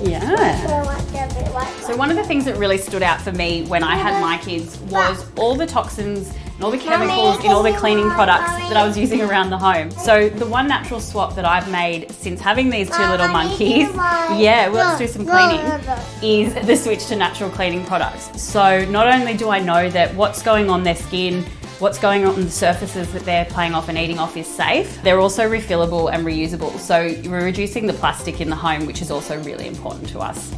Yeah. So one of the things that really stood out for me when I had my kids was all the toxins and all the chemicals in all the cleaning products that I was using around the home. So the one natural swap that I've made since having these two little monkeys, let's do some cleaning, is the switch to natural cleaning products. So not only do I know that what's going on their skin, what's going on the surfaces that they're playing off and eating off is safe, they're also refillable and reusable. So we're reducing the plastic in the home, which is also really important to us.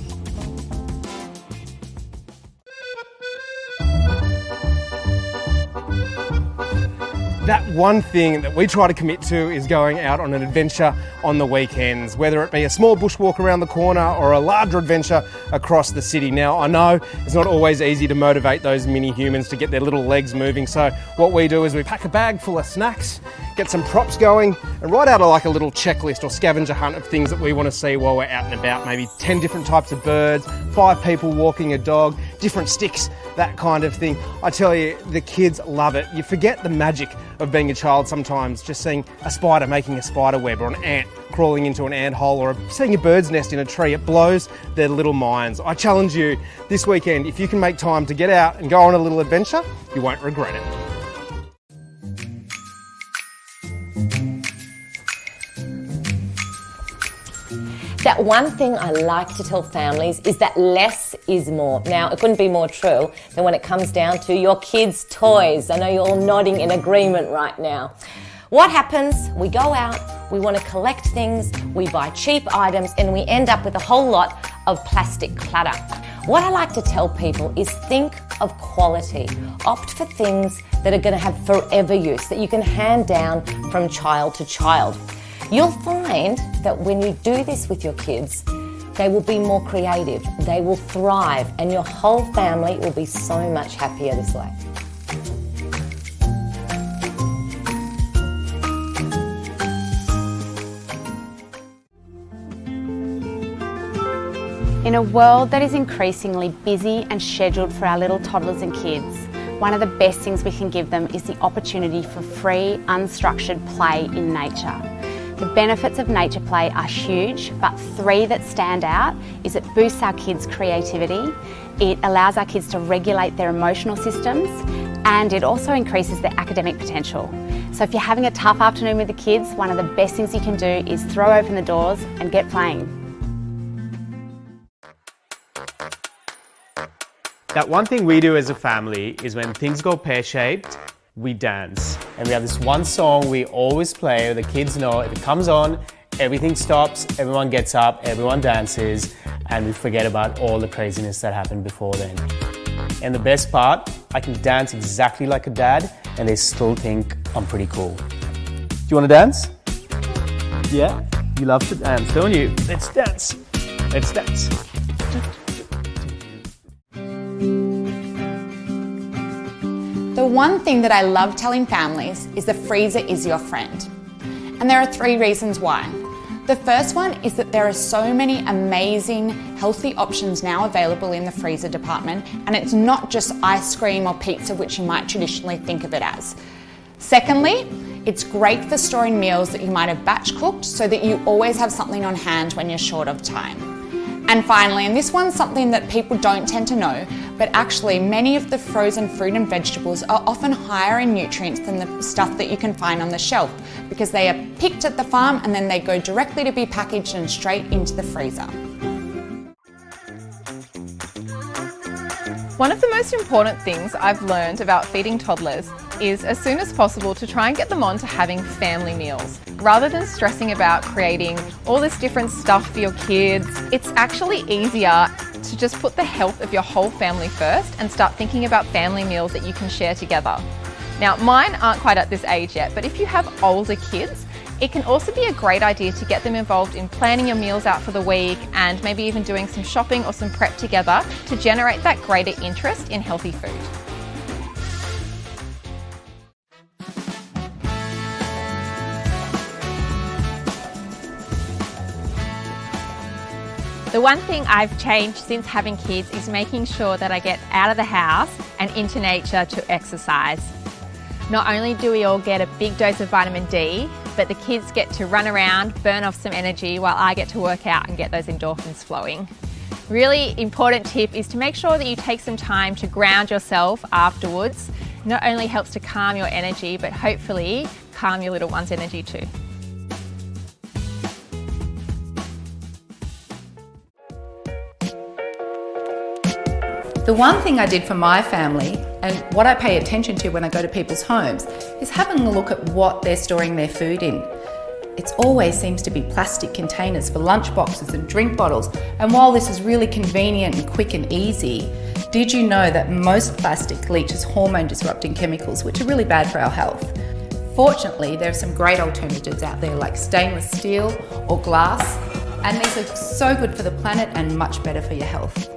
That one thing that we try to commit to is going out on an adventure on the weekends, whether it be a small bushwalk around the corner or a larger adventure across the city. Now, I know it's not always easy to motivate those mini humans to get their little legs moving, so what we do is we pack a bag full of snacks, get some props going, and write out like a little checklist or scavenger hunt of things that we want to see while we're out and about. Maybe 10 different types of birds, 5 people walking a dog, different sticks, that kind of thing. I tell you, the kids love it. You forget the magic of being a child sometimes, just seeing a spider making a spider web or an ant crawling into an ant hole or seeing a bird's nest in a tree. It blows their little minds. I challenge you this weekend, if you can make time to get out and go on a little adventure, you won't regret it. That one thing I like to tell families is that less is more. Now, it couldn't be more true than when it comes down to your kids' toys. I know you're all nodding in agreement right now. What happens? We go out, we want to collect things, we buy cheap items, and we end up with a whole lot of plastic clutter. What I like to tell people is think of quality. Opt for things that are going to have forever use, that you can hand down from child to child. You'll find that when you do this with your kids, they will be more creative, they will thrive, and your whole family will be so much happier this way. In a world that is increasingly busy and scheduled for our little toddlers and kids, one of the best things we can give them is the opportunity for free, unstructured play in nature. The benefits of nature play are huge, but 3 that stand out is it boosts our kids' creativity, it allows our kids to regulate their emotional systems, and it also increases their academic potential. So if you're having a tough afternoon with the kids, one of the best things you can do is throw open the doors and get playing. That one thing we do as a family is when things go pear-shaped, we dance. And we have this one song we always play, the kids know if it comes on, everything stops, everyone gets up, everyone dances, and we forget about all the craziness that happened before then. And the best part, I can dance exactly like a dad, and they still think I'm pretty cool. Do you want to dance? Yeah? You love to dance, don't you? Let's dance. Let's dance. The one thing that I love telling families is the freezer is your friend. And there are 3 reasons why. The first one is that there are so many amazing, healthy options now available in the freezer department, and it's not just ice cream or pizza, which you might traditionally think of it as. Secondly, it's great for storing meals that you might have batch cooked so that you always have something on hand when you're short of time. And finally, and this one's something that people don't tend to know, but actually many of the frozen fruit and vegetables are often higher in nutrients than the stuff that you can find on the shelf because they are picked at the farm and then they go directly to be packaged and straight into the freezer. One of the most important things I've learned about feeding toddlers is as soon as possible to try and get them on to having family meals. Rather than stressing about creating all this different stuff for your kids, it's actually easier to just put the health of your whole family first and start thinking about family meals that you can share together. Now, mine aren't quite at this age yet, but if you have older kids, it can also be a great idea to get them involved in planning your meals out for the week and maybe even doing some shopping or some prep together to generate that greater interest in healthy food. The one thing I've changed since having kids is making sure that I get out of the house and into nature to exercise. Not only do we all get a big dose of vitamin D, but the kids get to run around, burn off some energy, while I get to work out and get those endorphins flowing. Really important tip is to make sure that you take some time to ground yourself afterwards. Not only helps to calm your energy, but hopefully calm your little one's energy too. The one thing I did for my family, and what I pay attention to when I go to people's homes, is having a look at what they're storing their food in. It always seems to be plastic containers for lunch boxes and drink bottles. And while this is really convenient and quick and easy, did you know that most plastic leaches hormone disrupting chemicals, which are really bad for our health? Fortunately, there are some great alternatives out there like stainless steel or glass, and these are so good for the planet and much better for your health.